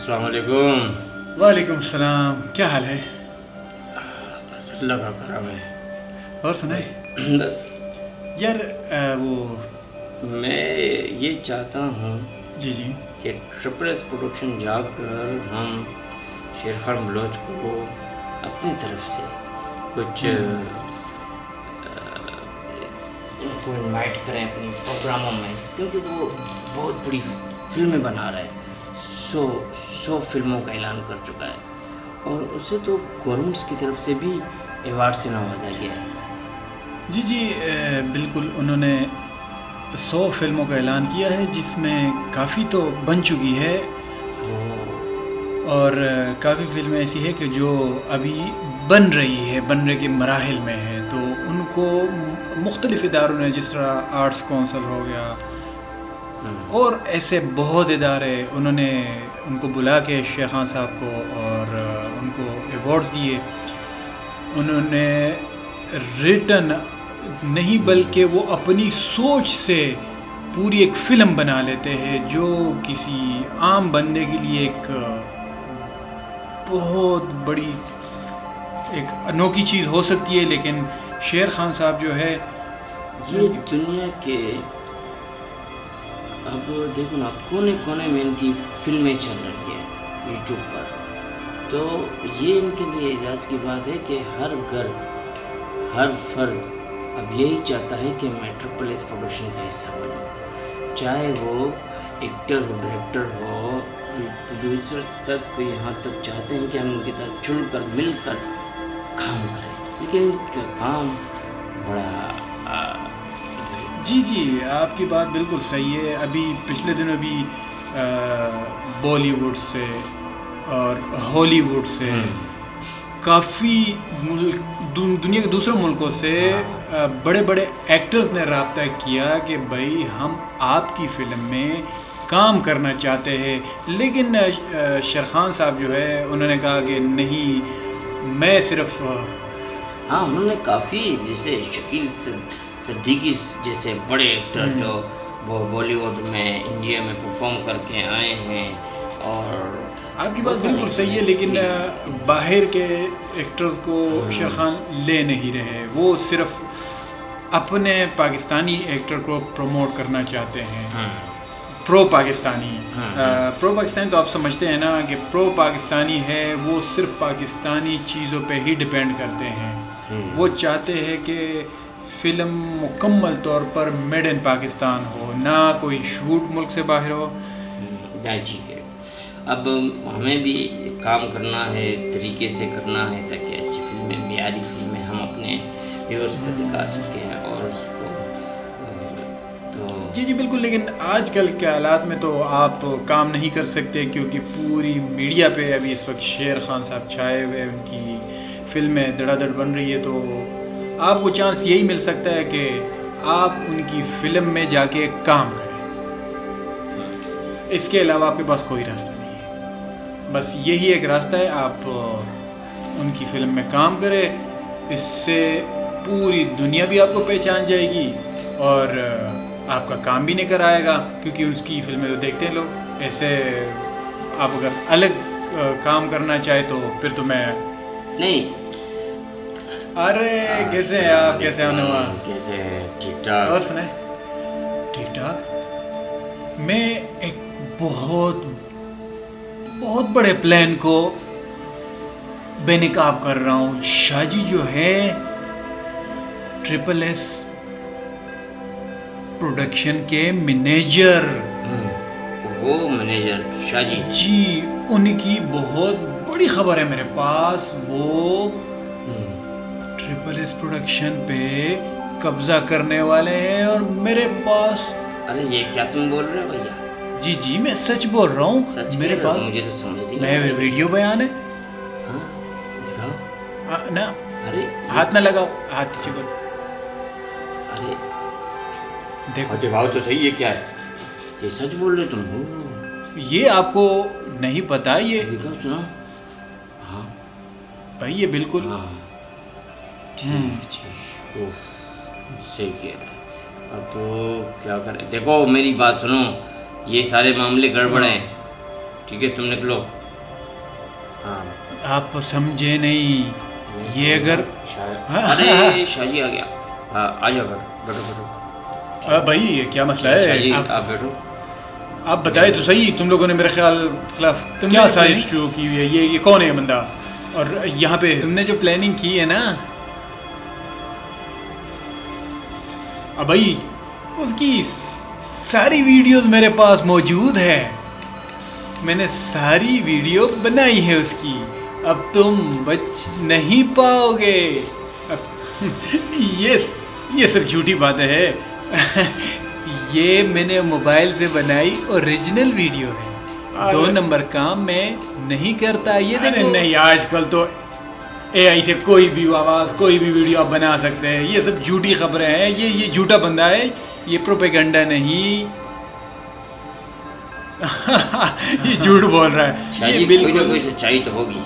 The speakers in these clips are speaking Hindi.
अस्सलाम वालेकुम। वालेकुम सलाम। क्या हाल है? बस अल्लाह का करम है। और सुनाए बस यार। वो मैं ये चाहता हूँ जी जी कि ट्रिपल एस प्रोडक्शन जाकर हम शेर खान बलोच को अपनी तरफ से कुछ उनको इनवाइट करें अपनी प्रोग्रामों में, क्योंकि वो बहुत बड़ी फिल्में बना रहा है। 100 फिल्मों का ऐलान कर चुका है और उसे तो गवर्नमेंट्स की तरफ से भी अवार्ड से नवाजा गया है। जी जी बिल्कुल। उन्होंने 100 फिल्मों का ऐलान किया है, जिसमें काफ़ी तो बन चुकी है और काफ़ी फिल्में ऐसी है कि जो अभी बन रही है, बनने के मराहिल में है। तो उनको मुख्तलिफ़ इदारों ने, जिस तरह आर्ट्स कौंसल हो गया और ऐसे बहुत इदारे, उन्होंने उनको बुला के शेर खान साहब को और उनको अवार्ड्स दिए। उन्होंने रिटन नहीं बल्कि वो अपनी सोच से पूरी एक फ़िल्म बना लेते हैं, जो किसी आम बंदे के लिए एक बहुत बड़ी एक अनोखी चीज़ हो सकती है। लेकिन शेर खान साहब जो है ये दुनिया के, अब देखो ना, कोने कोने में इनकी फिल्में चल रही है यूट्यूब पर। तो ये इनके लिए एजाज़ की बात है कि हर घर, हर फर्द अब यही चाहता है कि मैं ट्रिपल एस प्रोडक्शन का हिस्सा बनूं, चाहे वो एक्टर हो, डायरेक्टर हो, प्रोड्यूसर तक, यहाँ तक चाहते हैं कि हम उनके साथ जुड़कर मिलकर काम करें। लेकिन इनका काम बड़ा जी जी, आपकी बात बिल्कुल सही है। अभी पिछले दिनों भी बॉलीवुड से और हॉलीवुड से काफ़ी दुनिया के दूसरे मुल्कों से बड़े बड़े एक्टर्स ने रब्ता किया कि भाई हम आपकी फ़िल्म में काम करना चाहते हैं। लेकिन शेर खान साहब जो है, उन्होंने कहा कि नहीं, मैं सिर्फ हाँ, उन्होंने काफ़ी, जैसे शकील सिद्दीकी जैसे बड़े एक्टर जो वो बॉलीवुड में, इंडिया में परफॉर्म करके आए हैं। और आपकी बात बिल्कुल सही है, लेकिन बाहर के एक्टर्स को शेर खान ले नहीं रहे। वो सिर्फ अपने पाकिस्तानी एक्टर को प्रमोट करना चाहते हैं। प्रो पाकिस्तानी तो आप समझते हैं ना कि प्रो पाकिस्तानी है, वो सिर्फ पाकिस्तानी चीज़ों पे ही डिपेंड करते हैं। वो चाहते हैं कि फ़िल्म मुकम्मल तौर पर मेड इन पाकिस्तान हो, ना कोई शूट मुल्क से बाहर हो। ठीक है, अब हमें भी काम करना है, तरीके से करना है, ताकि अच्छी फिल्में, मियारी फिल्में हम अपने व्यूअर्स पर दिखा सकें। और उसको तो जी बिल्कुल। लेकिन आजकल के हालात में तो आप काम नहीं कर सकते, क्योंकि पूरी मीडिया पे अभी इस वक्त शेर खान साहब छाए हुए, उनकी फिल्में धड़ाधड़ बन रही है। तो आपको चांस यही मिल सकता है कि आप उनकी फ़िल्म में जाके काम करें। इसके अलावा आपके पास कोई रास्ता नहीं है। बस यही एक रास्ता है, आप उनकी फ़िल्म में काम करें। इससे पूरी दुनिया भी आपको पहचान जाएगी और आपका काम भी निकल आएगा, क्योंकि उसकी फिल्में तो देखते हैं लोग। ऐसे आप अगर अलग काम करना चाहे तो फिर तो मैं नहीं। अरे कैसे हैं आप? कैसे आने वहाँ? कैसे? ठीक ठाक। और सुने? ठीक ठाक। मैं एक बहुत बहुत बड़े प्लान को बेनकाब कर रहा हूँ। शाहजी जो है, ट्रिपल एस प्रोडक्शन के मैनेजर, वो मैनेजर शाहजी जी, उनकी बहुत बड़ी खबर है मेरे पास। वो ट्रिपल एस प्रोडक्शन पे कब्जा करने वाले हैं और मेरे पास। अरे ये क्या तुम बोल रहे हो भैया? जी जी, मैं सच बोल रहा हूँ। मेरे पास, मुझे तो समझ नहीं मैं वीडियो बयान है। दिखाओ ना, अरे हाथ ना लगाओ, हाथ पीछे करो। अरे देखो दिखाओ तो सही है, क्या है ये? सच बोल रहे तुम? ये आपको नहीं पता? ये दिखाओ, सुनो। हाँ भाई, ये बिल्कुल ठीक। ओह, सही कह रहा है। अब तो क्या करें? देखो मेरी बात सुनो, ये सारे मामले गड़बड़ हैं। ठीक है, तुम निकलो। हाँ, आप समझे नहीं, ये अगर हाँ, अरे शाहजी आ गया। हाँ, आ जाओ, बैठो बैठो बैठो। भाई ये क्या मसला शाहजी है? आप बैठो। आप बताए तो सही, तुम लोगों ने मेरे खिलाफ क्या साजिश शुरू की हुई है? ये कौन है बंदा? और यहाँ पे तुमने जो प्लानिंग की है ना, अब भाई उसकी सारी वीडियोस मेरे पास मौजूद है, मैंने सारी वीडियो बनाई है उसकी। अब तुम बच नहीं पाओगे। अब ये सब झूठी बातें है। ये मैंने मोबाइल से बनाई ओरिजिनल वीडियो है, 2 नंबर काम मैं नहीं करता। ये देखो। नहीं, आजकल तो AI से कोई भी आवाज़, कोई भी वीडियो आप बना सकते हैं। ये सब झूठी खबरें हैं, ये झूठा बंदा है, ये प्रोपेगेंडा नहीं। ये झूठ बोल रहा है। शाहजी, कोई ना कोई सच्चाई तो होगी,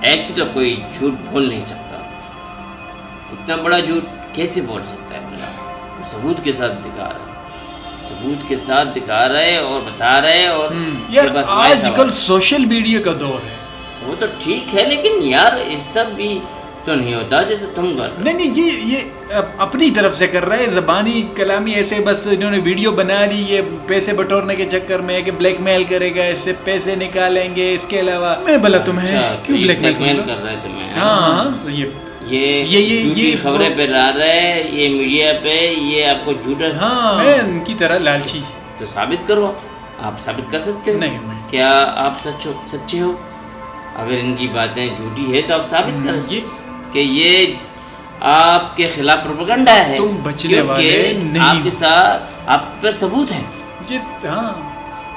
ऐसे तो कोई झूठ बोल नहीं सकता। इतना बड़ा झूठ कैसे बोल सकता है बंदा? वो सबूत के साथ दिखा रहा है, सबूत के साथ दिखा रहे हैं और बता रहे हैं। और यार आजकल सोशल मीडिया का दौर है। वो तो ठीक है, लेकिन यार इस सब भी तो नहीं होता जैसे तुम कर रहे हो। नहीं, ये अपनी तरफ से कर रहा है, ज़बानी कलामी ऐसे बस इन्होंने वीडियो बना ली, ये पैसे बटोरने के चक्कर में कि ब्लैकमेल करेगा, इससे पैसे निकालेंगे। इसके अलावा मैं भला तुम्हें क्यों ब्लैकमेल कर रहे हैं तुम्हें? हाँ, तो ये खबरें पे ला रहे हैं, ये मीडिया पे, ये आपको झूठा। हाँ, मैं उनकी तरह लालची। तो साबित करो, आप साबित कर सकते हो। नहीं, क्या आप सच्चे हो? अगर इनकी बातें झूठी है तो आप साबित करो कि ये आपके खिलाफ प्रोपेगेंडा है। तुम बचने वाले नहीं, आपके साथ आप पर सबूत है। हाँ,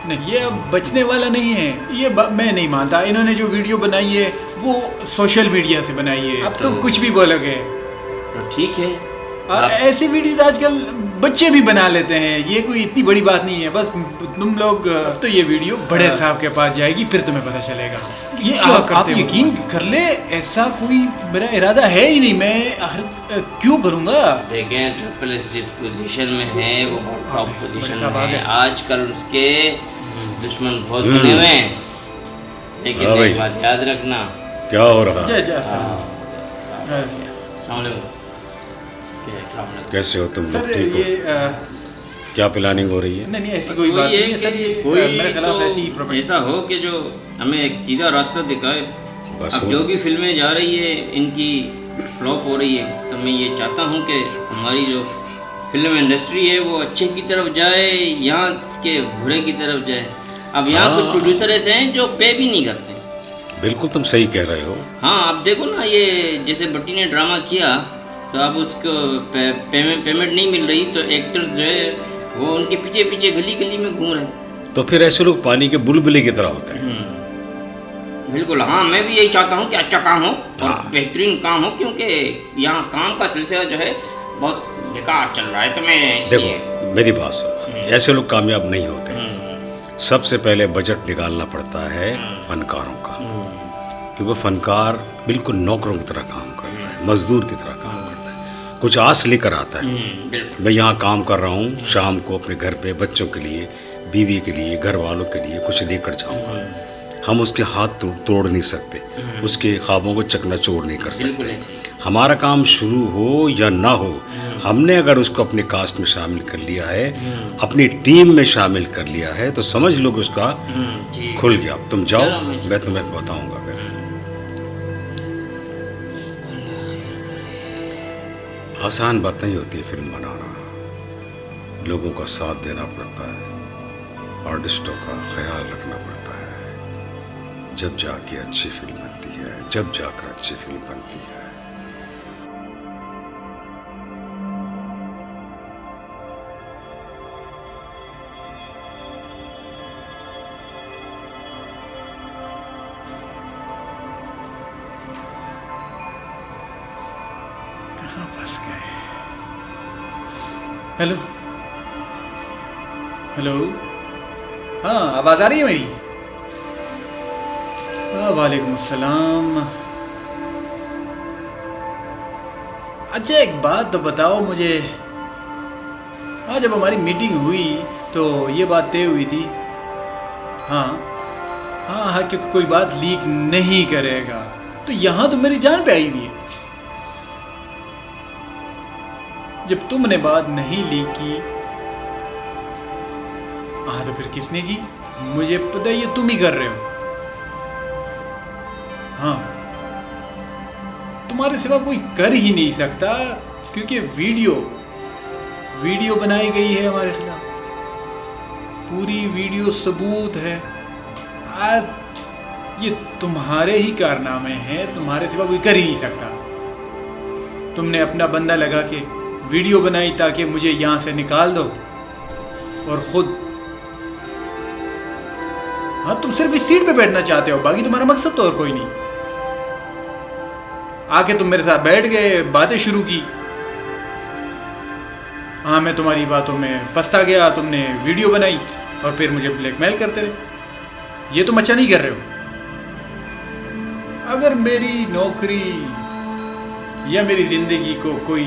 नहीं, ये अब बचने वाला नहीं है। ये मैं नहीं मानता। इन्होंने जो वीडियो बनाई है वो सोशल मीडिया से बनाई है। अब तुम कुछ भी बोलोगे तो ठीक है। और ऐसी वीडियो आजकल बच्चे भी बना लेते हैं, ये कोई इतनी बड़ी बात नहीं है। बस तुम लोग तो ये वीडियो बड़े साहब के पास जाएगी, फिर तुम्हें पता चलेगा। ये आप यकीन कर ले, ऐसा कोई मेरा इरादा है ही नहीं। मैं क्यों करूँगा? देखें, ट्रिपल एस पोजीशन में है, वो टॉप पोजीशन में है। आजकल उसके दुश्मन बहुत बने हुए हैं, लेकिन एक बात याद रखना। क्या हो रहा है? कैसे हो तुम लोग? ठीक हो? क्या प्लानिंग हो रही है? नहीं, ऐसी कोई बात नहीं है सर। ये मेरे खिलाफ ऐसी ऐसा हो कि जो हमें एक सीधा रास्ता दिखाए। अब जो भी फिल्में जा रही है इनकी फ्लॉप हो रही है, तो मैं ये चाहता हूँ कि हमारी जो फिल्म इंडस्ट्री है वो अच्छे की तरफ जाए, यहाँ के बुरे की तरफ जाए। अब यहाँ कुछ प्रोड्यूसर ऐसे हैं जो पे भी नहीं करते। बिल्कुल तुम सही कह रहे हो। हाँ, अब देखो ना, ये जैसे भट्टी ने ड्रामा किया तो अब उसको पेमेंट नहीं मिल रही, तो एक्टर्स जो है वो उनके पीछे पीछे गली गली में घूम रहे हैं। तो फिर ऐसे लोग पानी के बुलबुले की तरह होते हैं। बिल्कुल। हाँ, मैं भी यही चाहता हूँ कि अच्छा काम हो और बेहतरीन काम हो, क्योंकि यहाँ काम का सिलसिला जो है बहुत बेकार चल रहा है। तो मैं देखो मेरी बात सुनो, ऐसे लोग कामयाब नहीं होते। सबसे पहले बजट निकालना पड़ता है फनकारों का, क्योंकि फनकार बिल्कुल नौकरों की तरह काम करता है, मजदूर की तरह काम करता है, कुछ आस लेकर आता है। मैं यहाँ काम कर रहा हूँ, शाम को अपने घर पे बच्चों के लिए, बीवी के लिए, घर वालों के लिए कुछ लेकर जाऊँगा। हम उसके हाथ तोड़ नहीं सकते, उसके ख्वाबों को चकनाचूर नहीं कर सकते। हमारा काम शुरू हो या ना हो, हमने अगर उसको अपने कास्ट में शामिल कर लिया है, अपनी टीम में शामिल कर लिया है, तो समझ लो कि उसका खुल गया। तुम जाओ, मैं तुम्हें बताऊंगा। आसान बात नहीं होती फिल्म बनाना, लोगों का साथ देना पड़ता है, आर्टिस्टों का ख्याल रखना पड़ता है, जब जाके अच्छी फिल्म बनती है, जब जाकर अच्छी फिल्म बनती है। हेलो हेलो, हाँ आवाज़ आ रही है मेरी? वालेकुम अस्सलाम। अच्छा एक बात तो बताओ मुझे, आज जब हमारी मीटिंग हुई तो ये बात तय हुई थी हाँ हाँ हाँ, क्योंकि कोई बात लीक नहीं करेगा। तो यहाँ तो मेरी जान पे आई हुई है। जब तुमने बात नहीं लीक की, हाँ तो फिर किसने की? मुझे पता है ये तुम ही कर रहे हो। हाँ, तुम्हारे सिवा कोई कर ही नहीं सकता, क्योंकि वीडियो बनाई गई है हमारे खिलाफ। पूरी वीडियो सबूत है। आज ये तुम्हारे ही कारनामे हैं, तुम्हारे सिवा कोई कर ही नहीं सकता। तुमने अपना बंदा लगा के वीडियो बनाई ताकि मुझे यहाँ से निकाल दो, और खुद हाँ तुम सिर्फ इस सीट पे बैठना चाहते हो, बाकी तुम्हारा मकसद तो और कोई नहीं। आके तुम मेरे साथ बैठ गए, बातें शुरू की। हाँ मैं तुम्हारी बातों में पछता गया, तुमने वीडियो बनाई और फिर मुझे ब्लैकमेल करते रहे। ये तुम अच्छा नहीं कर रहे हो। अगर मेरी नौकरी या मेरी जिंदगी को कोई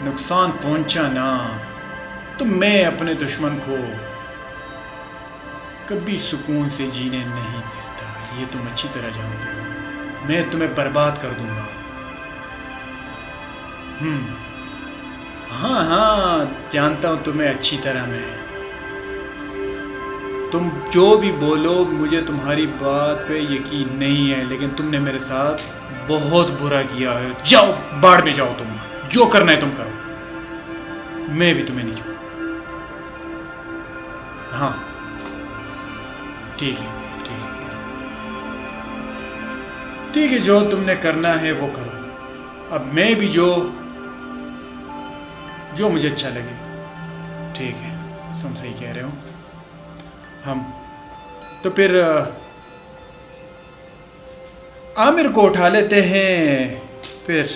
नुकसान पहुंचा ना, तो मैं अपने दुश्मन को कभी सुकून से जीने नहीं देता। ये तुम अच्छी तरह जानते हो। मैं तुम्हें बर्बाद कर दूंगा। हाँ हाँ जानता हूं तुम्हें अच्छी तरह। मैं तुम जो भी बोलो, मुझे तुम्हारी बात पे यकीन नहीं है, लेकिन तुमने मेरे साथ बहुत बुरा किया है। जाओ बाढ़ में जाओ, तुम जो करना है तुम करो, मैं भी तुम्हें नहीं छोड़ूंगा। हाँ ठीक है ठीक है, जो तुमने करना है वो करो। अब मैं भी जो मुझे अच्छा लगे। ठीक है, तुम सही कह रहे हो। हम तो फिर आमिर को उठा लेते हैं, फिर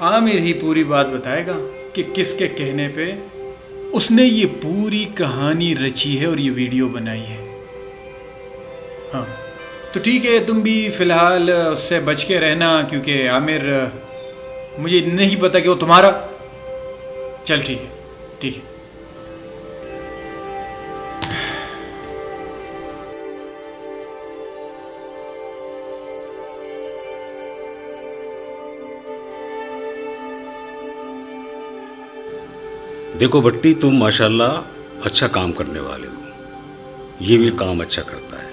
आमिर ही पूरी बात बताएगा कि किसके कहने पे उसने ये पूरी कहानी रची है और ये वीडियो बनाई है। हाँ तो ठीक है, तुम भी फिलहाल उससे बच के रहना, क्योंकि आमिर मुझे नहीं पता कि वो तुम्हारा। चल ठीक है ठीक है। देखो भट्टी, तुम माशाल्लाह अच्छा काम करने वाले हो, ये भी काम अच्छा करता है।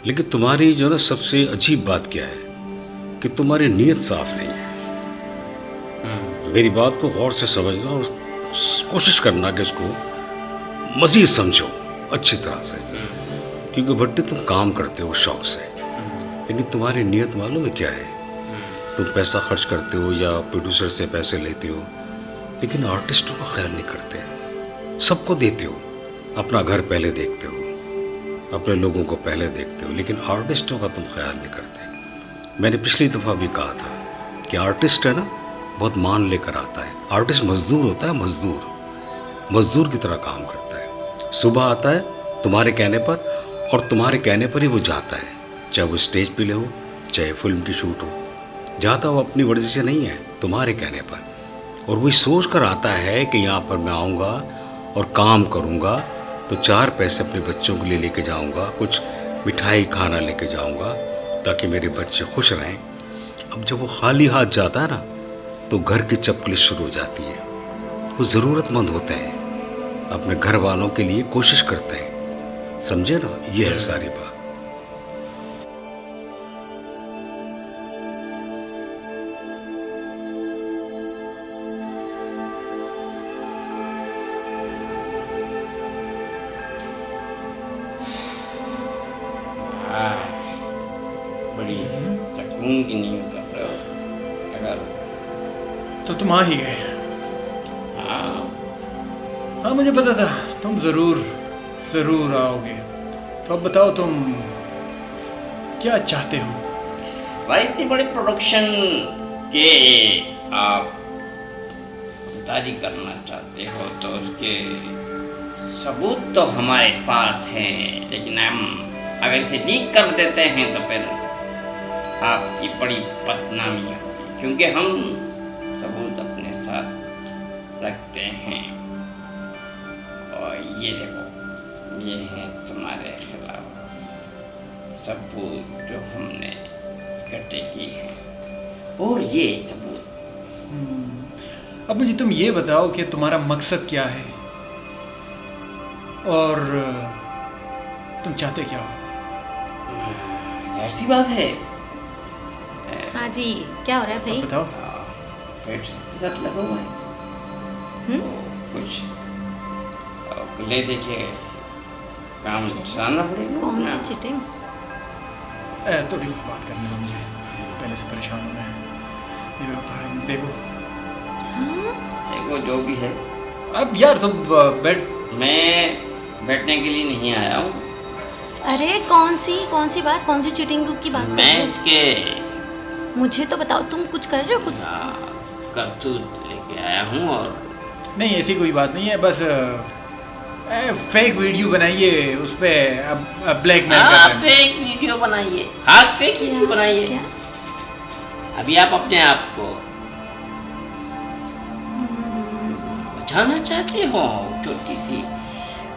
लेकिन तुम्हारी जो ना सबसे अजीब बात क्या है कि तुम्हारी नीयत साफ नहीं है। मेरी बात को गौर से समझना और कोशिश करना कि इसको मज़ीद समझो अच्छी तरह से, क्योंकि भट्टी तुम काम करते हो शौक से, लेकिन तुम्हारी नीयत मालूम है क्या है? तुम पैसा खर्च करते हो या प्रोड्यूसर से पैसे लेते हो, लेकिन आर्टिस्टों का ख्याल नहीं करते। सबको देते हो, अपना घर पहले देखते हो, अपने लोगों को पहले देखते हो, लेकिन आर्टिस्टों का तुम ख्याल नहीं करते। मैंने पिछली दफ़ा भी कहा था कि आर्टिस्ट है ना, बहुत मान लेकर आता है। आर्टिस्ट मजदूर होता है, मजदूर की तरह काम करता है। सुबह आता है तुम्हारे कहने पर, और तुम्हारे कहने पर ही वो जाता है, चाहे वो स्टेज पे ले हो, चाहे फिल्म की शूट हो। जाता वो अपनी मर्जी से नहीं है, तुम्हारे कहने पर। और वही सोच कर आता है कि यहाँ पर मैं आऊँगा और काम करूँगा तो 4 पैसे अपने बच्चों के लिए लेके जाऊँगा, कुछ मिठाई खाना लेके जाऊँगा ताकि मेरे बच्चे खुश रहें। अब जब वो खाली हाथ जाता है ना, तो घर की चपकली शुरू हो जाती है। वो ज़रूरतमंद होते हैं, अपने घर वालों के लिए कोशिश करते हैं, समझे ना? ये है सारी बात। बड़ी चकून की नींद कर रहे हो अगर। तो तुम आ ही गए। हाँ हाँ मुझे पता था तुम ज़रूर आओगे। तो अब बताओ तुम क्या चाहते हो? भाई, इतनी बड़ी प्रोडक्शन के आप दादी करना चाहते हो तो उसके सबूत तो हमारे पास हैं, लेकिन हम अगर इसे लीक कर देते हैं तो फिर आपकी बड़ी बदनामी होगी, क्योंकि हम सबूत अपने साथ रखते हैं। और ये देखो, ये है तुम्हारे सबूत जो हमने इकट्ठे किए हैं और ये सबूत। अब मुझे तुम ये बताओ कि तुम्हारा मकसद क्या है और तुम चाहते क्या हो? ऐसी बात है। हाँ जी, क्या हो रहा है अब भाई? बताओ। पेट के साथ लगा हुआ है हम्म? कुछ ले देखे काम चलाना पड़ेगा। कौन सी ना। चिटिंग? थोड़ी बात करने दो मुझे, पहले से परेशान हूँ मैं। ये देखो हाँ? देखो जो भी है, अब यार तुम बैठ। मैं बैठने के लिए नहीं आया हूँ। अरे कौन सी बात, कौन सी चिटिंग की बात कर मैं रहे हो? इसके मुझे तो बताओ, तुम कुछ कर रहे हो कुछ? करतूत लेके आया हूँ और नहीं ऐसी कोई बात नहीं है, बस फेक वीडियो बनाइए उस पे ब्लैकमेल कर आप रहे हैं। फेक वीडियो बनाइए, हाँ फेक वीडियो बनाइए। क्या? अभी आप अपने आप को बचाना चाहते हो, छोटी सी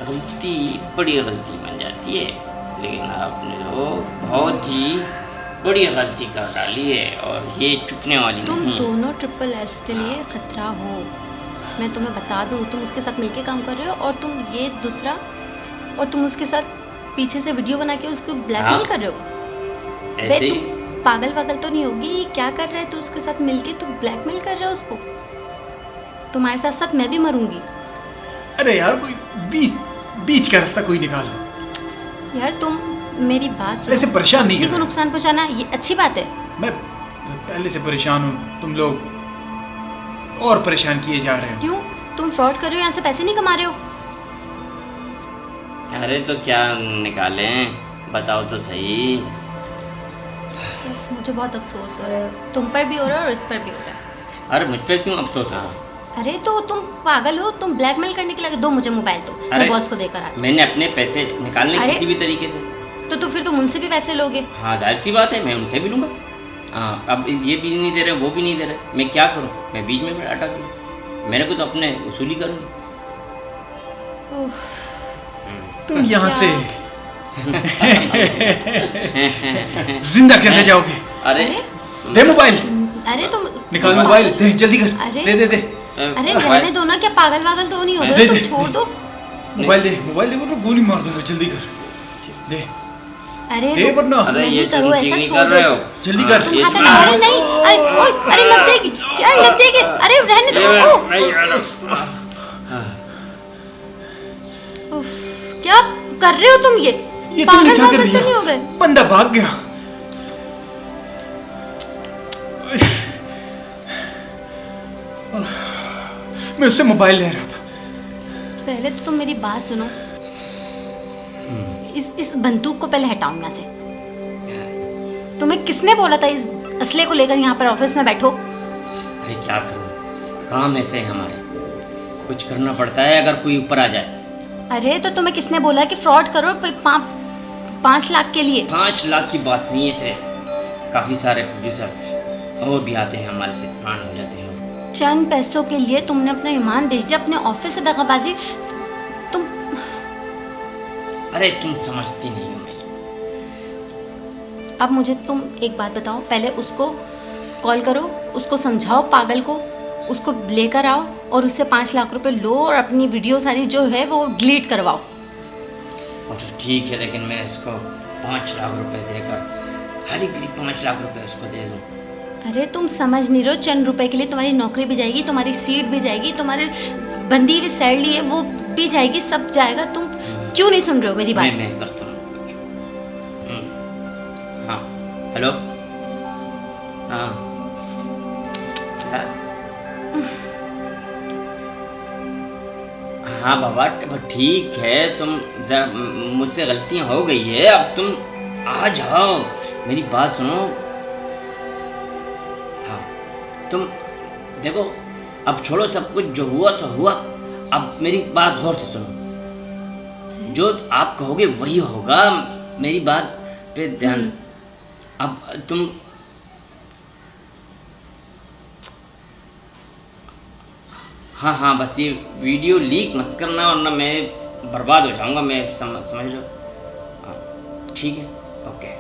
गलती बड़ी गलती बन जाती है, लेकिन आपने तो बहुत ही बड़ी गलती कर डाली है और ये चुकने वाली तुम नहीं। दोनों ट्रिपल एस के लिए खतरा हो, मैं तुम्हें बता दूं। तुम उसके साथ मिलके काम कर रहे हो और तुम ये दूसरा, और तुम उसके साथ पीछे से वीडियो बना के उसको ब्लैकमेल हाँ। कर रहे हो। बे ऐसे तू पागल वागल तो नहीं होगी? क्या कर रहा है तू उसके साथ मिलके? तू ब्लैकमेल कर रहा है उसको। तुम्हारे साथ साथ मैं भी मरूंगी। अरे यार कोई बीच का रास्ता कोई निकालो। यार तुम मेरी बात सुनो। ऐसे परेशान नहीं किसी कर को रहे। नुकसान पहुंचाना ये अच्छी बात है? मैं पहले से परेशान हूँ, तुम लोग और परेशान किए जा रहे हो। क्यों? तुम फ्रॉड कर रहे हो, यहाँ से पैसे नहीं कमा रहे हो? अरे तो क्या निकालें, बताओ तो सही। मुझे बहुत अफसोस हो रहा है, तुम पर भी हो रहा है और इस पर भी हो रहा है। अरे मुझ पे क्यों अफसोस है? अरे तो तुम पागल हो? तुम ब्लैकमेल करने के लिए? दो मुझे मोबाइल दो, मैं अरे, बॉस को देकर आती मैंने अपने पैसे निकालने अरे? किसी भी तरीके से। तो फिर तुम उनसे भी पैसे लोगे? हाँ जाहिर सी बात है, मैं उनसे भी लूँगा। हाँ अब ये भी नहीं दे रहे, वो भी नहीं दे रहे, मैं क्या करूँ? मैं बीच में अटक गई, मेरे को तो अपने वसूली करनी। उफ, तुम यहाँ क्या? से जिंदा कैसे जाओगे? अरे दे मोबाइल, अरे तुम निकाल मोबाइल, दे जल्दी कर। अरे? दे अरे रहने दो ना, क्या पागल वागल तो नहीं हो दे, रहे? तुम दे। छोड़ दो। मोबाइल दे तो गोली मार दूंगा। जल्दी कर, दे अरे दे वरना अरे ये नहीं तुम करो, ठीक ऐसा नहीं छोड़ कर दो रहे हो। इसे। जल्दी हाँ, कर। ये हाथ तुम- हटा, अरे नहीं, अरे ओए, अरे लग जाएगी यार, लग जाएगी। अरे रहने दो। उफ, क्या कर रहे हो तुम ये? ये तुमने पागल क्या कर वागल तो नहीं हो दिया? गए? बंदा भाग गया। मैं उससे मोबाइल ले रहा था। पहले तो तुम मेरी बात सुनो। इस बंदूक को पहले हटाओ यहाँ से। तुम्हें किसने बोला था इस असले को लेकर यहाँ पर ऑफिस में बैठो? अरे क्या करूँ, काम ऐसे है हमारे, कुछ करना पड़ता है अगर कोई ऊपर आ जाए। अरे तो तुम्हें किसने बोला कि फ्रॉड करो 5 लाख के लिए? 5 लाख की बात नहीं है सिर्फ, काफ़ी सारे प्रोड्यूसर और भी आते हैं हमारे से, प्राण हो जाते हैं। चंद पैसों के लिए तुमने अपना ईमान बेच दिया, अपने ऑफिस से दगाबाजी। तुम अरे तुम समझती नहीं हो मेरी। अब मुझे तुम एक बात बताओ, पहले उसको कॉल करो, उसको समझाओ पागल को, उसको लेकर आओ और उससे 5 लाख रुपए लो और अपनी वीडियो सारी जो है वो डिलीट करवाओ। और तो ठीक है, लेकिन मैं इसको 5 लाख रुपए देकर खाली 5 लाख रुपए उसको दे दूँ? अरे तुम समझ नहीं रहे हो, चंद रुपए के लिए तुम्हारी नौकरी भी जाएगी, तुम्हारी सीट भी जाएगी, तुम्हारी बंदी हुई सैलरी है वो भी जाएगी, सब जाएगा। तुम क्यों नहीं सुन रहे हो मेरी बात? मैं करता हूँ। हाँ हेलो, हाँ क्या? हाँ बाबा ठीक है, तुम जरा मुझसे गलतियाँ हो गई है, अब तुम आ जाओ, मेरी बात सुनो। हाँ तुम देखो, अब छोड़ो सब कुछ, जो हुआ सो हुआ, अब मेरी बात गौर से सुनो, जो आप कहोगे वही होगा, मेरी बात पे ध्यान। अब तुम हाँ बस ये वीडियो लीक मत करना वरना मैं बर्बाद हो जाऊंगा, मैं समझ रहे हो? हाँ ठीक है, ओके।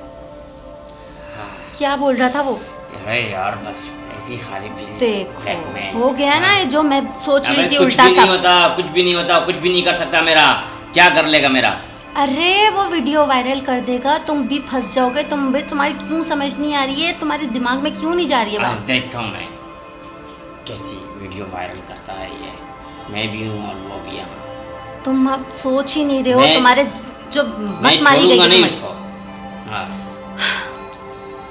हाँ क्या बोल रहा था वो? अरे यार बस ऐसी खाली ब्लैक देखो में हो गया ना ये जो मैं सोच रही थी, कुछ उल्टा भी नहीं सा। होता, कुछ भी नहीं होता, कुछ भी नहीं कर सकता मेरा। क्या कर लेगा मेरा? अरे वो वीडियो वायरल कर देगा, तुम भी फंस जाओगे। तुम भी, तुम्हारी क्यों समझ नहीं आ रही है, तुम्हारे दिमाग में क्यों नहीं जा रही है बात? देखता हूँ मैं कैसी वीडियो वायरल करता है ये। मैं भी हूँ और वो भी यहाँ। तुम अब सोच ही नहीं रहे हो, मैं- तुम्हारे जो मैं मत मारी छोड़ूंगा गई नहीं तुम्हारी। उसको। हाँ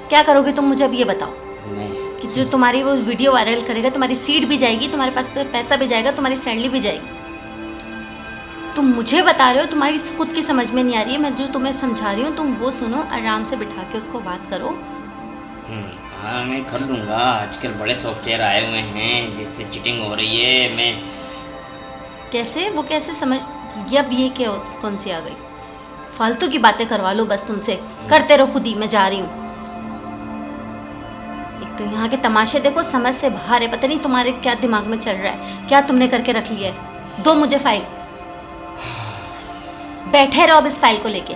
क्या करोगे तुम, मुझे अब ये बताओ मैं कि जो तुम्हारी वो वीडियो वायरल करेगा, तुम्हारी सीट भी जाएगी, तुम्हारे पास पैसा भी जाएगा, तुम्हारी सैलरी भी जाएगी। तुम मुझे बता रहे हो, तुम्हारी खुद की समझ में नहीं आ रही है। मैं जो तुम्हें समझा रही हूँ तुम वो सुनो, आराम से बिठा के उसको बात करो। हाँ मैं कर लूँगा। आजकल बड़े सॉफ्टवेयर आए हुए हैं जिससे चीटिंग हो रही है। मैं कैसे, वो कैसे समझ, अब ये क्या कौन सी आ गई? फालतू की बातें करवा लो बस तुमसे, करते रहो खुद ही। मैं जा रही हूँ। एक तो यहाँ के तमाशे देखो, समझ से बाहर है। पता नहीं तुम्हारे क्या दिमाग में चल रहा है, क्या तुमने करके रख लिया है। दो मुझे फाइल, बैठे रहो अब इस फाइल को लेके।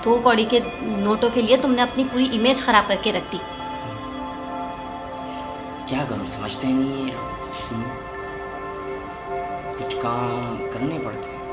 2 कौड़ी के नोटों के लिए तुमने अपनी पूरी इमेज खराब करके रख दी। क्या करूँ, समझते ही नहीं है। कुछ काम करने पड़ते हैं।